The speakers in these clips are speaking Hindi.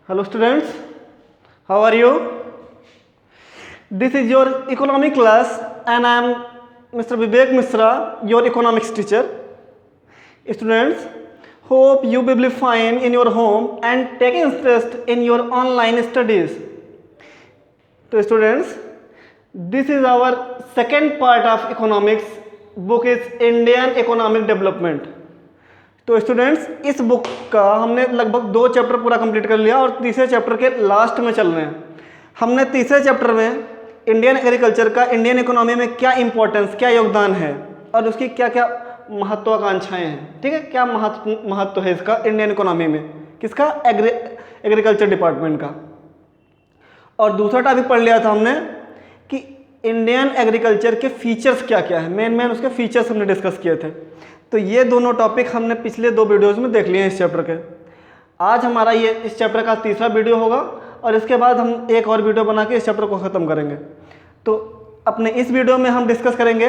Hello students, how are you? This is your economic class and I am Mr. Vivek Misra, your economics teacher. Students, hope you will be fine in your home and take interest in your online studies. So students, this is our second part of economics. Book is Indian Economic Development. तो स्टूडेंट्स इस बुक का हमने लगभग 2 चैप्टर पूरा कंप्लीट कर लिया और तीसरे चैप्टर के लास्ट में चल रहे हैं। हमने तीसरे चैप्टर में इंडियन एग्रीकल्चर का इंडियन इकोनॉमी में क्या इंपॉर्टेंस, क्या योगदान है और उसकी क्या क्या महत्वाकांक्षाएं हैं, ठीक है, क्या महत्व है इसका इंडियन इकोनॉमी में, किसका, एग्रीकल्चर डिपार्टमेंट का। और दूसरा टॉपिक पढ़ लिया था हमने कि इंडियन एग्रीकल्चर के फीचर्स क्या क्या है, मेन उसके फीचर्स हमने डिस्कस किए थे। तो ये दोनों टॉपिक हमने पिछले 2 वीडियोज़ में देख लिए हैं इस चैप्टर के। आज हमारा ये इस चैप्टर का तीसरा वीडियो होगा और इसके बाद हम एक और वीडियो बना के इस चैप्टर को ख़त्म करेंगे। तो अपने इस वीडियो में हम डिस्कस करेंगे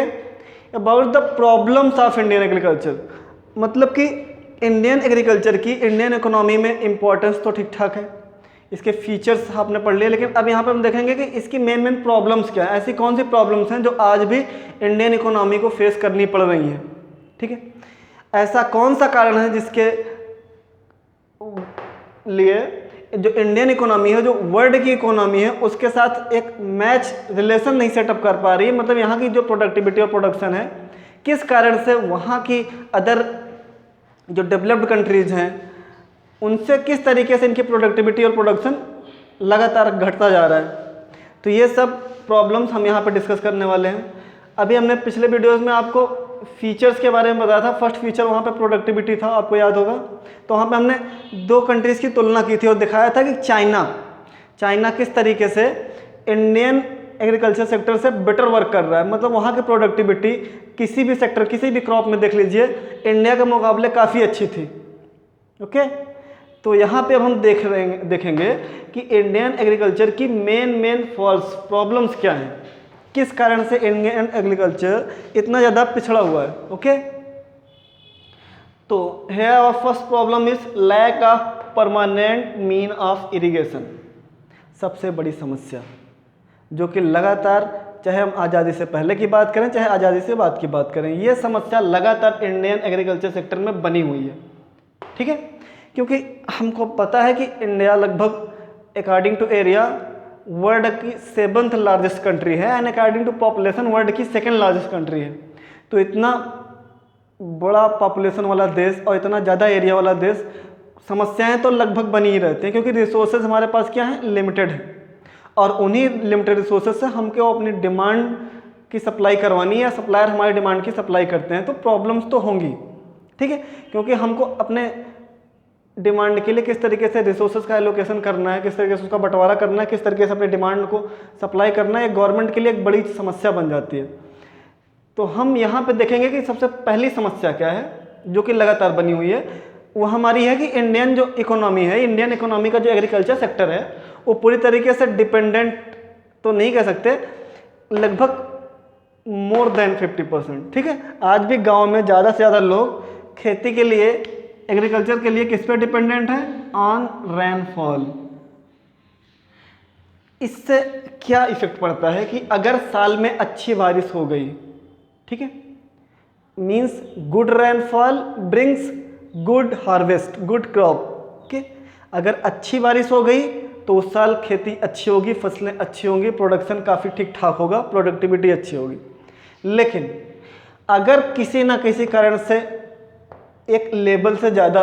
about the problems of Indian agriculture, मतलब कि इंडियन एग्रीकल्चर की इंडियन इकोनॉमी में इम्पोर्टेंस तो ठीक ठाक है, इसके फीचर्स आपने पढ़ लिए, लेकिन अब यहाँ पर हम देखेंगे कि इसकी मेन प्रॉब्लम्स क्या है, ऐसी कौन सी प्रॉब्लम्स हैं जो आज भी इंडियन इकोनॉमी को फेस करनी पड़ रही हैं, ठीक है। ऐसा कौन सा कारण है जिसके लिए जो इंडियन इकोनॉमी है, जो वर्ल्ड की इकोनॉमी है, उसके साथ एक मैच रिलेशन नहीं सेटअप कर पा रही है, मतलब यहाँ की जो प्रोडक्टिविटी और प्रोडक्शन है, किस कारण से वहाँ की अदर जो डेवलप्ड कंट्रीज हैं उनसे किस तरीके से इनकी प्रोडक्टिविटी और प्रोडक्शन लगातार घटता जा रहा है। तो ये सब प्रॉब्लम्स हम यहाँ पर डिस्कस करने वाले हैं। अभी हमने पिछले वीडियोज़ में आपको फीचर्स के बारे में बताया था। फर्स्ट फीचर वहाँ पे प्रोडक्टिविटी था, आपको याद होगा। तो वहाँ पे हमने 2 कंट्रीज़ की तुलना की थी और दिखाया था कि चाइना किस तरीके से इंडियन एग्रीकल्चर सेक्टर से बेटर वर्क कर रहा है, मतलब वहाँ की प्रोडक्टिविटी किसी भी सेक्टर, किसी भी क्रॉप में देख लीजिए, इंडिया के मुकाबले काफ़ी अच्छी थी। ओके, तो यहाँ पे अब हम देखेंगे कि इंडियन एग्रीकल्चर की मेन फॉल्स प्रॉब्लम्स क्या हैं, किस कारण से इंडियन एग्रीकल्चर इतना ज़्यादा पिछड़ा हुआ है। ओके, तो here our first problem is lack of permanent mean of irrigation. सबसे बड़ी समस्या जो कि लगातार, चाहे हम आज़ादी से पहले की बात करें चाहे आज़ादी से बाद की बात करें, ये समस्या लगातार इंडियन एग्रीकल्चर सेक्टर में बनी हुई है, ठीक है। क्योंकि हमको पता है कि इंडिया लगभग अकॉर्डिंग टू एरिया वर्ल्ड की 7th लार्जेस्ट कंट्री है and according to population world की 2nd लार्जेस्ट कंट्री है। तो इतना बड़ा पॉपुलेशन वाला देश और इतना ज़्यादा एरिया वाला देश, समस्याएं तो लगभग बनी ही रहती हैं, क्योंकि रिसोर्सेज हमारे पास क्या हैं, लिमिटेड है। और उन्हीं लिमिटेड रिसोर्सेज से हमको अपनी डिमांड की सप्लाई करवानी है या सप्लायर हमारी डिमांड की सप्लाई करते हैं, तो प्रॉब्लम्स तो होंगी, ठीक है। क्योंकि हमको अपने डिमांड के लिए किस तरीके से रिसोर्सेज का एलोकेशन करना है, किस तरीके से उसका बंटवारा करना है, किस तरीके से अपने डिमांड को सप्लाई करना है, एक गवर्नमेंट के लिए एक बड़ी समस्या बन जाती है। तो हम यहाँ पे देखेंगे कि सबसे पहली समस्या क्या है जो कि लगातार बनी हुई है, वो हमारी है कि इंडियन जो इकोनॉमी है, इंडियन इकोनॉमी का जो एग्रीकल्चर सेक्टर है, वो पूरी तरीके से डिपेंडेंट तो नहीं कह सकते, लगभग मोर देन 50%, ठीक है। आज भी गाँव में ज़्यादा से ज़्यादा लोग खेती के लिए, एग्रीकल्चर के लिए किस पे डिपेंडेंट है, ऑन रेनफॉल। इससे क्या इफेक्ट पड़ता है कि अगर साल में अच्छी बारिश हो गई, ठीक है, means good rainfall brings good harvest, good crop. Okay, अगर अच्छी बारिश हो गई तो उस साल खेती अच्छी होगी, फसलें अच्छी होंगी, प्रोडक्शन काफ़ी ठीक ठाक होगा, प्रोडक्टिविटी अच्छी होगी। लेकिन अगर किसी ना किसी कारण से एक लेवल से ज़्यादा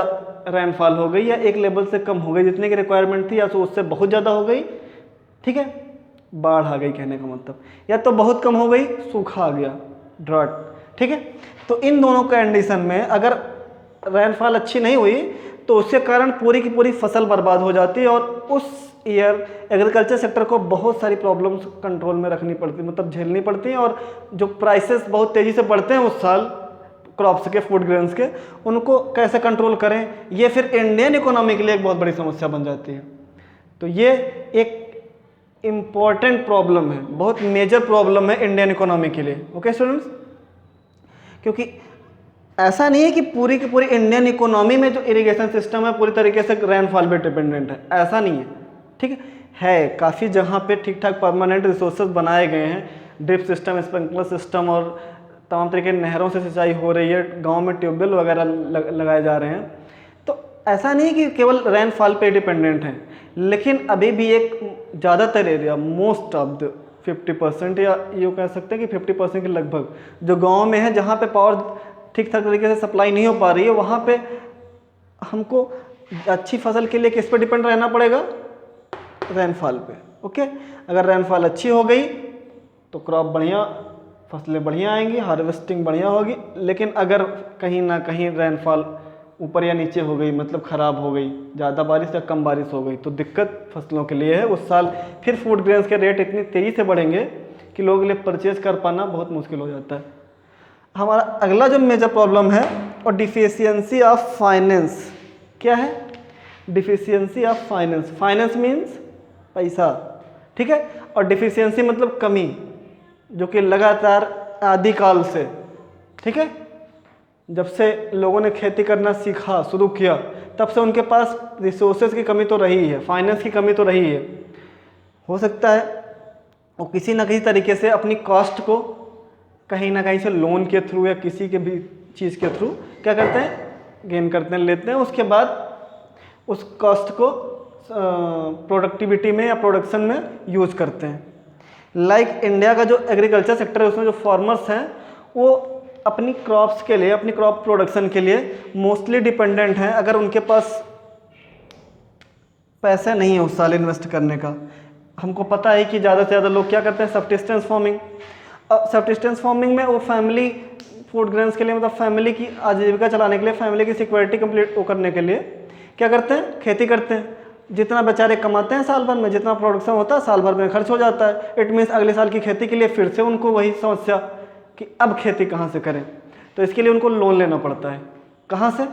रेनफॉल हो गई या एक लेवल से कम हो गई, जितने की रिक्वायरमेंट थी, या तो उससे बहुत ज़्यादा हो गई, ठीक है, बाढ़ आ गई कहने का मतलब, या तो बहुत कम हो गई, सूखा आ गया, ड्रॉट, ठीक है। तो इन दोनों कंडीशन में अगर रेनफॉल अच्छी नहीं हुई तो उसके कारण पूरी की पूरी फसल बर्बाद हो जाती है और उस ईयर एग्रीकल्चर सेक्टर को बहुत सारी प्रॉब्लम्स कंट्रोल में रखनी पड़ती, मतलब झेलनी पड़ती हैं, और जो प्राइसेस बहुत तेज़ी से बढ़ते हैं उस साल क्रॉप्स के, फूड ग्रेन्स के, उनको कैसे कंट्रोल करें, ये फिर इंडियन इकोनॉमी के लिए एक बहुत बड़ी समस्या बन जाती है। तो ये एक इम्पॉर्टेंट प्रॉब्लम है, बहुत मेजर प्रॉब्लम है इंडियन इकोनॉमी के लिए। ओके स्टूडेंट्स, क्योंकि ऐसा नहीं है कि पूरी की पूरी इंडियन इकोनॉमी में जो इरिगेशन सिस्टम है पूरी तरीके से रेनफॉल पे डिपेंडेंट है, ऐसा नहीं है। ठीक है काफ़ी जहाँ पे ठीक ठाक परमानेंट रिसोर्सेज बनाए गए हैं, ड्रिप सिस्टम, स्प्रिंकलर सिस्टम और तमाम तरीके की नहरों से सिंचाई हो रही है, गांव में ट्यूबवेल वगैरह लगाए जा रहे हैं। तो ऐसा नहीं कि केवल रेनफॉल पे डिपेंडेंट हैं, लेकिन अभी भी एक ज़्यादातर एरिया, मोस्ट ऑफ द 50% या ये कह सकते हैं कि 50% के लगभग जो गांव में है, जहाँ पे पावर ठीक ठाक तरीके से सप्लाई नहीं हो पा रही है, वहाँ पे हमको अच्छी फसल के लिए किस पे डिपेंड रहना पड़ेगा? रेनफॉल पे। ओके, अगर रेनफॉल अच्छी हो गई तो क्रॉप बढ़िया, फसलें बढ़िया आएंगी, हार्वेस्टिंग बढ़िया होगी। लेकिन अगर कहीं ना कहीं रेनफॉल ऊपर या नीचे हो गई, मतलब ख़राब हो गई, ज़्यादा बारिश या कम बारिश हो गई, तो दिक्कत फसलों के लिए है। उस साल फिर फूड ग्रेन्स के रेट इतनी तेज़ी से बढ़ेंगे कि लोगों के लिए परचेज कर पाना बहुत मुश्किल हो जाता है। हमारा अगला जो मेजर प्रॉब्लम है और डिफिशियंसी ऑफ फाइनेंस। क्या है? Deficiency of finance. Finance means पैसा, ठीक है, और डिफिशियंसी मतलब कमी, जो कि लगातार आदिकाल से, ठीक है, जब से लोगों ने खेती करना सीखा, शुरू किया, तब से उनके पास रिसोर्सेज की कमी तो रही है, फाइनेंस की कमी तो रही है। हो सकता है वो किसी न किसी तरीके से अपनी कॉस्ट को कहीं ना कहीं से लोन के थ्रू या किसी के भी चीज़ के थ्रू क्या करते हैं? गेन करते हैं, लेते हैं। उसके बाद उस कॉस्ट को प्रोडक्टिविटी में या प्रोडक्शन में यूज़ करते हैं। लाइक इंडिया का जो एग्रीकल्चर सेक्टर है, उसमें जो फार्मर्स हैं वो अपनी क्रॉप्स के लिए, अपनी क्रॉप प्रोडक्शन के लिए मोस्टली डिपेंडेंट हैं। अगर उनके पास पैसा नहीं है उस साल इन्वेस्ट करने का, हमको पता है कि ज़्यादा से ज़्यादा लोग क्या करते हैं? Subsistence farming. सब्सिस्टेंस फार्मिंग में वो फैमिली फूड ग्रेन्स के लिए, मतलब फैमिली की आजीविका चलाने के लिए, फैमिली की सिक्योरिटी कंप्लीट करने के लिए क्या करते हैं? खेती करते हैं। जितना बेचारे कमाते हैं साल भर में, जितना प्रोडक्शन होता है साल भर में खर्च हो जाता है। इट मीन्स अगले साल की खेती के लिए फिर से उनको वही समस्या कि अब खेती कहाँ से करें। तो इसके लिए उनको लोन लेना पड़ता है। कहाँ से?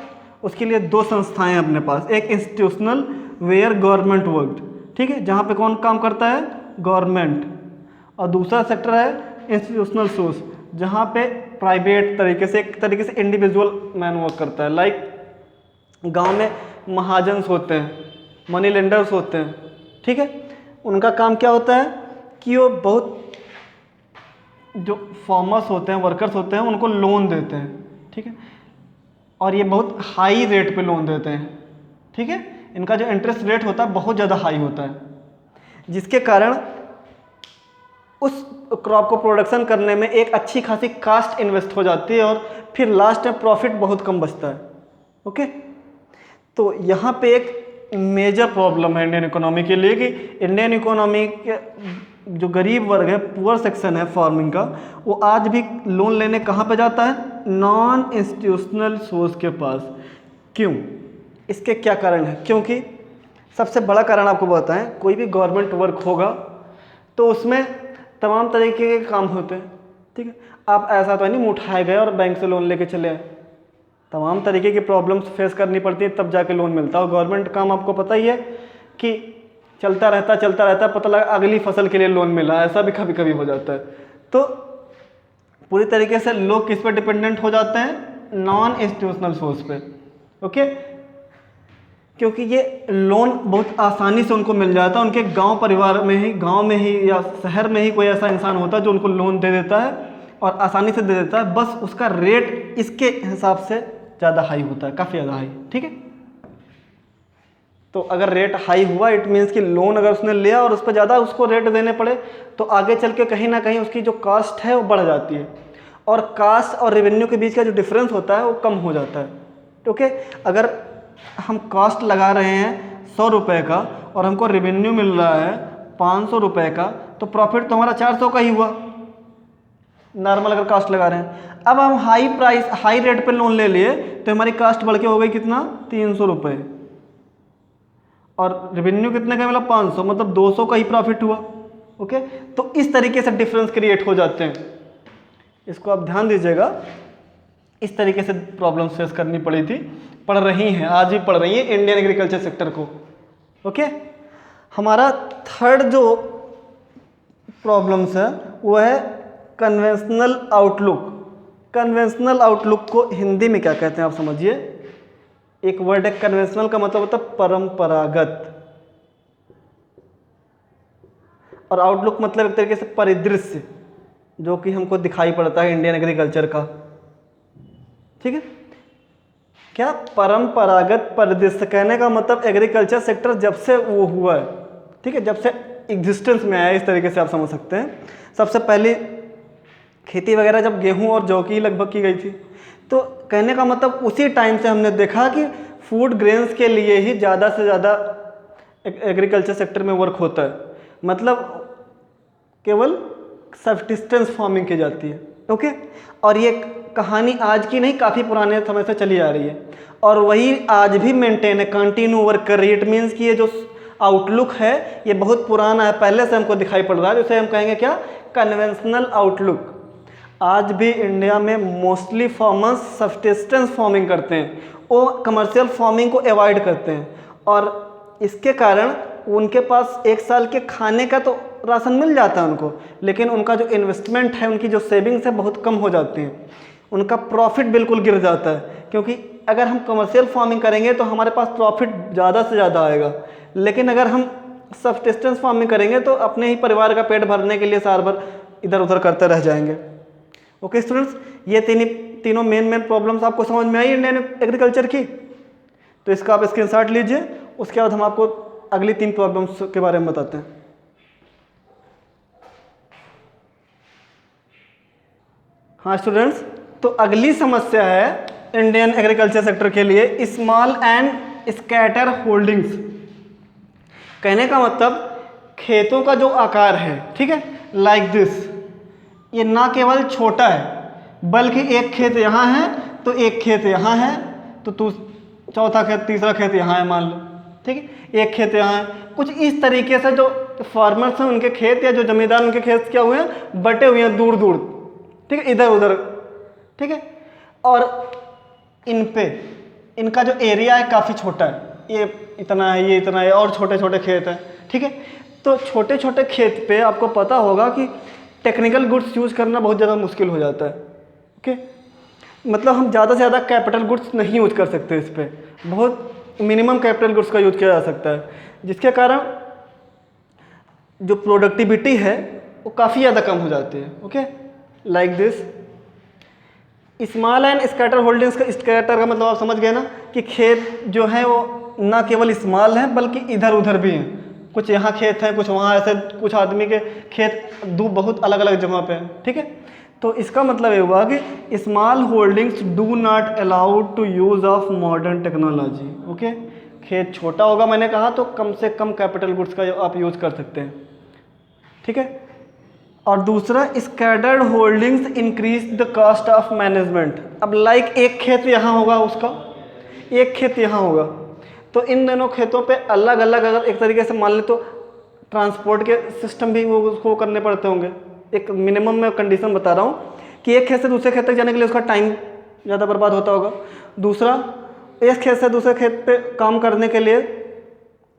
उसके लिए दो संस्थाएं हैं अपने पास। एक इंस्टीट्यूशनल वेयर गवर्नमेंट वर्क, ठीक है, जहाँ पे कौन काम करता है? गवर्नमेंट। और दूसरा सेक्टर है इंस्टीट्यूशनल सोर्स, जहाँ पे प्राइवेट तरीके से, एक तरीके से इंडिविजुअल मैन वर्क करता है। लाइक गांव में महाजन्स होते हैं, मनी लेंडर्स होते हैं, ठीक है, उनका काम क्या होता है कि वो बहुत जो फार्मर्स होते हैं, वर्कर्स होते हैं, उनको लोन देते हैं, ठीक है, और ये बहुत हाई रेट पे लोन देते हैं, ठीक है। इनका जो इंटरेस्ट रेट होता है बहुत ज़्यादा हाई होता है, जिसके कारण उस क्रॉप को प्रोडक्शन करने में एक अच्छी खासी कास्ट इन्वेस्ट हो जाती है और फिर लास्ट में प्रॉफिट बहुत कम बचता है। ओके, तो यहाँ पे एक मेजर प्रॉब्लम है इंडियन इकोनॉमी के लिए कि इंडियन इकोनॉमी के जो गरीब वर्ग है, पुअर सेक्शन है फार्मिंग का, वो आज भी लोन लेने कहाँ पे जाता है? नॉन इंस्टीट्यूशनल सोर्स के पास। क्यों? इसके क्या कारण है? क्योंकि सबसे बड़ा कारण आपको बताएं, कोई भी गवर्नमेंट वर्क होगा तो उसमें तमाम तरीके के काम होते हैं, ठीक है। आप ऐसा तो नहीं उठाए गए और बैंक से लोन लेके चले आए, तमाम तरीके की प्रॉब्लम्स फेस करनी पड़ती है तब जाके लोन मिलता है। और गवर्नमेंट काम आपको पता ही है कि चलता रहता, पता लगा अगली फसल के लिए लोन मिला, ऐसा भी कभी कभी हो जाता है। तो पूरी तरीके से लोग किस पर डिपेंडेंट हो जाते हैं? नॉन इंस्टीट्यूशनल सोर्स पे। ओके, क्योंकि ये लोन बहुत आसानी से उनको मिल जाता है। उनके गांव परिवार में ही, गांव में ही या शहर में ही कोई ऐसा इंसान होता है जो उनको लोन दे देता है और आसानी से दे देता है, बस उसका रेट इसके हिसाब से ज़्यादा हाई होता है, काफ़ी ज़्यादा हाई, ठीक है। तो अगर रेट हाई हुआ, इट मीन्स कि लोन अगर उसने लिया और उस पर ज़्यादा उसको रेट देने पड़े तो आगे चल के कहीं ना कहीं उसकी जो कास्ट है वो बढ़ जाती है और कास्ट और रेवेन्यू के बीच का जो डिफरेंस होता है वो कम हो जाता है। ओके, अगर हम कॉस्ट लगा रहे हैं 100 रुपये का और हमको रेवेन्यू मिल रहा है 500 रुपये का, तो प्रॉफिट तो हमारा 400 का ही हुआ, नॉर्मल अगर कास्ट लगा रहे हैं। अब हम हाई रेट पे लोन ले लिए तो हमारी कास्ट बढ़ के हो गई कितना? 300 रुपये, और रेवेन्यू कितने का मिला? 500, मतलब 200 का ही प्रॉफिट हुआ। ओके, तो इस तरीके से डिफरेंस क्रिएट हो जाते हैं, इसको आप ध्यान दीजिएगा। इस तरीके से प्रॉब्लम फेस करनी पड़ी थी, पढ़ रही हैं, आज भी पढ़ रही हैं इंडियन एग्रीकल्चर सेक्टर को। ओके, हमारा थर्ड जो प्रॉब्लम्स है वो है कन्वेंशनल आउटलुक। कन्वेंशनल आउटलुक को हिंदी में क्या कहते हैं आप समझिए। एक वर्ड है कन्वेंशनल का मतलब होता है परंपरागत, और आउटलुक मतलब एक तरीके से परिदृश्य जो कि हमको दिखाई पड़ता है इंडियन एग्रीकल्चर का। ठीक है, क्या परंपरागत परिदृश्य कहने का मतलब एग्रीकल्चर सेक्टर जब से वो हुआ है, ठीक है, जब से एग्जिस्टेंस में आया, इस तरीके से आप समझ सकते हैं। सबसे पहले खेती वगैरह जब गेहूं और जौ की लगभग की गई थी, तो कहने का मतलब उसी टाइम से हमने देखा कि फूड ग्रेन्स के लिए ही ज़्यादा से ज़्यादा एग्रीकल्चर सेक्टर में वर्क होता है, मतलब केवल सब्सिस्टेंस फार्मिंग की जाती है। ओके, और ये कहानी आज की नहीं, काफ़ी पुराने समय से चली आ रही है और वही आज भी मेंटेन है, कंटिन्यू वर्क कर रही है। इट मीन्स कि ये जो आउटलुक है ये बहुत पुराना है, पहले से हमको दिखाई पड़ रहा है, जिसे हम कहेंगे क्या, कन्वेंशनल आउटलुक। आज भी इंडिया में मोस्टली फार्मर्स सब्सिस्टेंस फार्मिंग करते हैं, वो कमर्शियल फार्मिंग को अवॉइड करते हैं और इसके कारण उनके पास एक साल के खाने का तो राशन मिल जाता है उनको, लेकिन उनका जो इन्वेस्टमेंट है, उनकी जो सेविंग्स है बहुत कम हो जाती हैं, उनका प्रॉफिट बिल्कुल गिर जाता है। क्योंकि अगर हम कमर्शियल फार्मिंग करेंगे तो हमारे पास प्रॉफिट ज़्यादा से ज़्यादा आएगा, लेकिन अगर हम सब्सिस्टेंस फार्मिंग करेंगे तो अपने ही परिवार का पेट भरने के लिए साल भर इधर उधर करते रह जाएंगे। ओके स्टूडेंट्स, ये तीनों मेन प्रॉब्लम्स आपको समझ में आई इंडियन एग्रीकल्चर की, तो इसका आप स्क्रीनशॉट लीजिए। उसके बाद हम आपको अगली 3 प्रॉब्लम्स के बारे में बताते हैं। हाँ स्टूडेंट्स, तो अगली समस्या है इंडियन एग्रीकल्चर सेक्टर के लिए स्मॉल एंड स्कैटर होल्डिंग्स। कहने का मतलब खेतों का जो आकार है, ठीक है, लाइक दिस, ये ना केवल छोटा है बल्कि एक खेत यहाँ है तो एक खेत यहाँ है, तो चौथा खेत, तीसरा खेत यहाँ है मान लो, ठीक है, एक खेत यहाँ है। कुछ इस तरीके से जो फार्मर्स हैं उनके खेत या जो जमींदार उनके खेत क्या हुए हैं, बटे हुए हैं दूर दूर, ठीक है, इधर उधर, ठीक है, और इन पे इनका जो एरिया है काफ़ी छोटा है, ये इतना है, ये इतना है, और छोटे छोटे खेत हैं, ठीक है। तो छोटे छोटे खेत पे आपको पता होगा कि टेक्निकल गुड्स यूज़ करना बहुत ज़्यादा मुश्किल हो जाता है। ओके, मतलब हम ज़्यादा से ज़्यादा कैपिटल गुड्स नहीं यूज कर सकते, इस पर बहुत मिनिमम कैपिटल गुड्स का यूज किया जा सकता है, जिसके कारण जो प्रोडक्टिविटी है वो काफ़ी ज़्यादा कम हो जाती है। Okay, like this small and scatter holdings का, स्कैटर का मतलब आप समझ गए ना कि खेत जो है वो ना केवल स्मॉल है बल्कि इधर उधर भी हैं, कुछ यहाँ खेत हैं, कुछ वहाँ, ऐसे कुछ आदमी के खेत बहुत अलग अलग जगह पे हैं, ठीक है। तो इसका मतलब ये हुआ कि small holdings do not allowed to use of modern technology. Okay, खेत छोटा होगा मैंने कहा तो कम से कम कैपिटल गुड्स का आप यूज़ कर सकते हैं, ठीक है। और दूसरा scattered holdings increase the cost of management. अब लाइक एक खेत यहाँ होगा, उसका एक खेत यहाँ होगा, तो इन दोनों खेतों पे अलग अलग अगर एक तरीके से मान ले तो ट्रांसपोर्ट के सिस्टम भी वो उसको करने पड़ते होंगे। एक मिनिमम में कंडीशन बता रहा हूँ कि एक खेत से दूसरे खेत तक जाने के लिए उसका टाइम ज़्यादा बर्बाद होता होगा। दूसरा, एक खेत से दूसरे खेत पे काम करने के लिए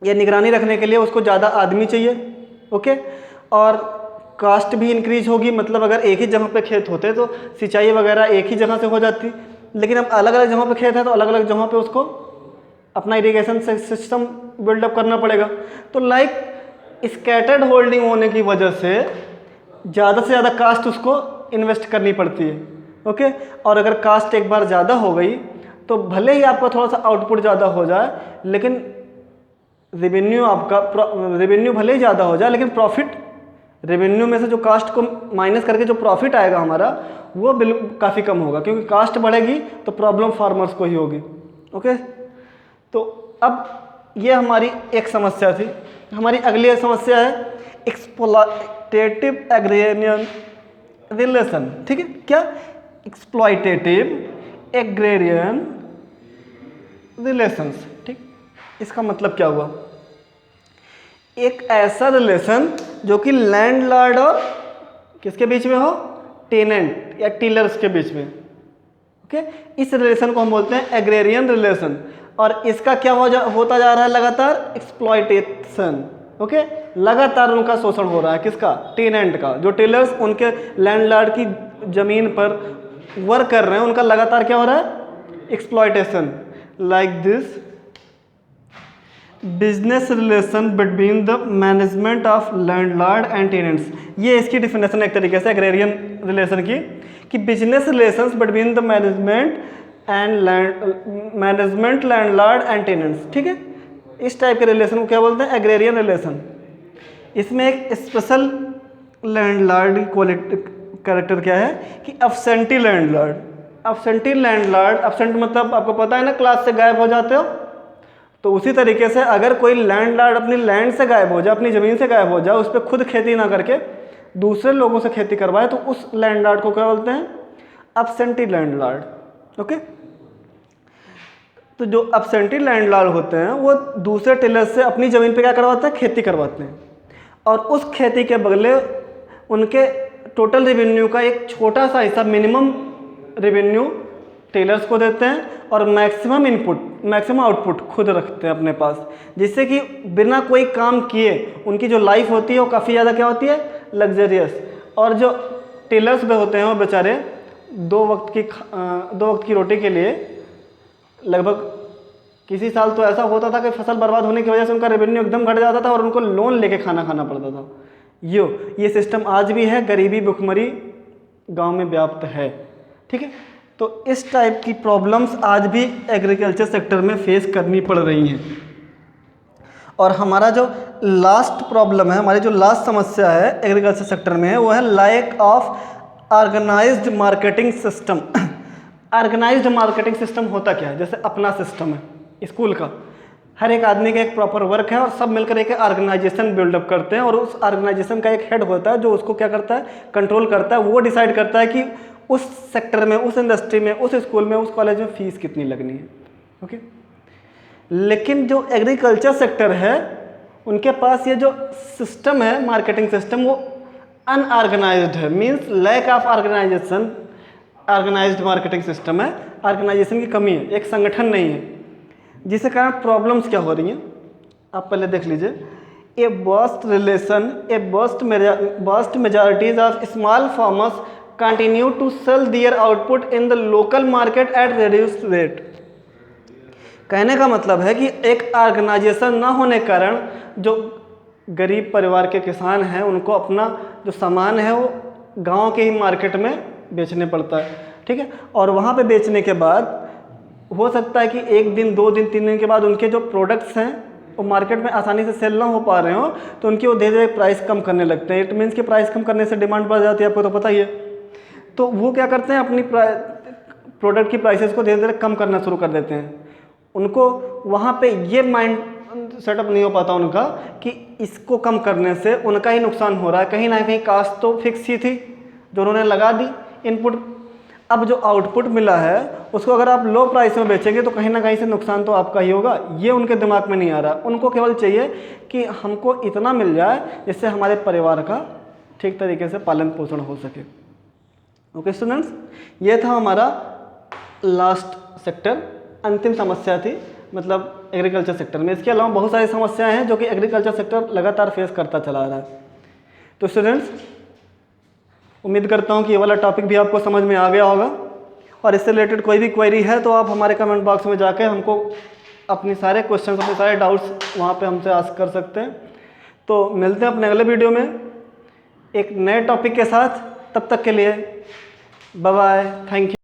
या निगरानी रखने के लिए उसको ज़्यादा आदमी चाहिए। ओके, और कास्ट भी इंक्रीज होगी, मतलब अगर एक ही जगह पे खेत होते तो सिंचाई वगैरह एक ही जगह से हो जाती, लेकिन अब अलग अलग जगहों पे खेत है तो अलग अलग जगहों पे उसको अपना इरिगेशन सिस्टम बिल्डअप करना पड़ेगा। तो लाइक स्कैटर्ड होल्डिंग होने की वजह से ज़्यादा से ज़्यादा कास्ट उसको इन्वेस्ट करनी पड़ती है। ओके, और अगर कास्ट एक बार ज़्यादा हो गई तो भले ही आपका थोड़ा सा आउटपुट ज़्यादा हो जाए, लेकिन रेवेन्यू भले ही ज़्यादा हो जाए, लेकिन प्रॉफिट, रेवेन्यू में से जो कास्ट को माइनस करके जो प्रॉफिट आएगा हमारा वो बिल्कुल काफ़ी कम होगा, क्योंकि कास्ट बढ़ेगी तो प्रॉब्लम फार्मर्स को ही होगी। ओके, तो अब ये हमारी एक समस्या थी। हमारी अगली समस्या है एक्सप्लॉयटेटिव एग्रेरियन रिलेशन। ठीक है, क्या एक्सप्लॉयटेटिव एग्रेरियन रिलेशंस। ठीक, इसका मतलब क्या हुआ? एक ऐसा रिलेशन जो कि लैंडलॉर्ड और किसके बीच में हो, टेनेंट या टीलर्स के बीच में। ओके, इस रिलेशन को हम बोलते हैं एग्रेरियन रिलेशन, और इसका क्या होता जा रहा है लगातार, एक्सप्लॉयटेशन। ओके, लगातार उनका शोषण हो रहा है, किसका, टेनेंट का। जो टीलर्स उनके लैंडलॉर्ड की ज़मीन पर वर्क कर रहे हैं उनका लगातार क्या हो रहा है, exploitation. Like this business relation between the management of landlord and tenants. ये इसकी डिफिनेशन एक तरीके से एग्रेरियन रिलेशन की, कि business relations between the management landlord and tenants. ठीक है, इस टाइप के रिलेशन को क्या बोलते हैं, एग्रेरियन रिलेशन। इसमें एक स्पेशल लैंडलॉर्ड कैरेक्टर क्या है कि absentee landlord. Absentee landlord, absent मतलब आपको पता है ना, क्लास से गायब हो जाते हो। तो उसी तरीके से अगर कोई लैंडलॉर्ड अपनी लैंड से गायब हो जाए, अपनी ज़मीन से गायब हो जाए, उस पर खुद खेती ना करके दूसरे लोगों से खेती करवाए, तो उस लैंडलॉर्ड को क्या बोलते हैं, अब्सेंटी लैंडलॉर्ड। ओके, तो जो अब्सेंटी लैंडलॉर्ड होते हैं वो दूसरे टेलर से अपनी ज़मीन पे क्या करवाते हैं, खेती करवाते हैं, और उस खेती के बदले उनके टोटल रेवेन्यू का एक छोटा सा हिस्सा, मिनिमम रेवेन्यू टेलर्स को देते हैं, और मैक्सिमम इनपुट, मैक्सिमम आउटपुट खुद रखते हैं अपने पास, जिससे कि बिना कोई काम किए उनकी जो लाइफ होती है वो काफ़ी ज़्यादा क्या होती है, लग्जरियस। और जो टेलर्स पे होते हैं वो बेचारे दो वक्त की रोटी के लिए लगभग, किसी साल तो ऐसा होता था कि फसल बर्बाद होने की वजह से उनका रेवेन्यू एकदम घट जाता था और उनको लोन लेके खाना खाना पड़ता था। ये सिस्टम आज भी है, गरीबी भुखमरी गांव में व्याप्त है। ठीक है, तो इस टाइप की प्रॉब्लम्स आज भी एग्रीकल्चर सेक्टर में फेस करनी पड़ रही हैं। और हमारा जो लास्ट प्रॉब्लम है, हमारी जो लास्ट समस्या है एग्रीकल्चर सेक्टर में है, वो है lack of organised marketing system. Organised marketing system होता क्या है, जैसे अपना सिस्टम है स्कूल का, हर एक आदमी का एक प्रॉपर वर्क है और सब मिलकर एक ऑर्गेनाइजेशन बिल्डअप करते हैं, और उस ऑर्गेनाइजेशन का एक हेड होता है जो उसको क्या करता है, कंट्रोल करता है। वो डिसाइड करता है कि उस सेक्टर में, उस इंडस्ट्री में, उस स्कूल में, उस कॉलेज में फ़ीस कितनी लगनी है। ओके, लेकिन जो एग्रीकल्चर सेक्टर है उनके पास ये जो सिस्टम है मार्केटिंग सिस्टम, वो अनऑर्गेनाइज्ड है, means lack of organisation. Organised marketing system है, ऑर्गेनाइजेशन की कमी है, एक संगठन नहीं है, जिसके कारण प्रॉब्लम्स क्या हो रही हैं आप पहले देख लीजिए। A vast majorities of small farmers continue to sell their output in the local market at reduced rate. कहने का मतलब है कि एक ऑर्गेनाइजेशन ना होने के कारण जो गरीब परिवार के किसान हैं उनको अपना जो सामान है वो गांव के ही मार्केट में बेचने पड़ता है। ठीक है, और वहाँ पे बेचने के बाद हो सकता है कि 1 दिन 2 दिन 3 दिन के बाद उनके जो प्रोडक्ट्स हैं वो मार्केट में आसानी से सेल ना हो पा रहे हो, तो उनकी वो धीरे धीरे प्राइस कम करने लगते हैं। इट मीन्स कि प्राइस कम करने से डिमांड बढ़ जाती है, आपको तो पता ही है। तो वो क्या करते हैं, अपनी प्रोडक्ट की प्राइसेस को धीरे धीरे कम करना शुरू कर देते हैं। उनको वहाँ पे ये माइंड सेटअप नहीं हो पाता उनका कि इसको कम करने से उनका ही नुकसान हो रहा है। कहीं ना कहीं कास्ट तो फिक्स ही थी जो उन्होंने लगा दी इनपुट, अब जो आउटपुट मिला है उसको अगर आप लो प्राइस में बेचेंगे तो कहीं ना कहीं से नुकसान तो आपका ही होगा। ये उनके दिमाग में नहीं आ रहा, उनको केवल चाहिए कि हमको इतना मिल जाए जिससे हमारे परिवार का ठीक तरीके से पालन पोषण हो सके। ओके स्टूडेंट्स, ये था हमारा लास्ट सेक्टर, अंतिम समस्या थी मतलब एग्रीकल्चर सेक्टर में। इसके अलावा बहुत सारी समस्याएं हैं जो कि एग्रीकल्चर सेक्टर लगातार फेस करता चला आ रहा है। तो स्टूडेंट्स, उम्मीद करता हूँ कि ये वाला टॉपिक भी आपको समझ में आ गया होगा, और इससे रिलेटेड कोई भी क्वेरी है तो आप हमारे कमेंट बॉक्स में जाके हमको अपने सारे क्वेश्चन, अपने सारे डाउट्स वहाँ पे हमसे आस्क कर सकते हैं। तो मिलते हैं अपने अगले वीडियो में एक नए टॉपिक के साथ। तब तक के लिए बाय बाय, थैंक यू।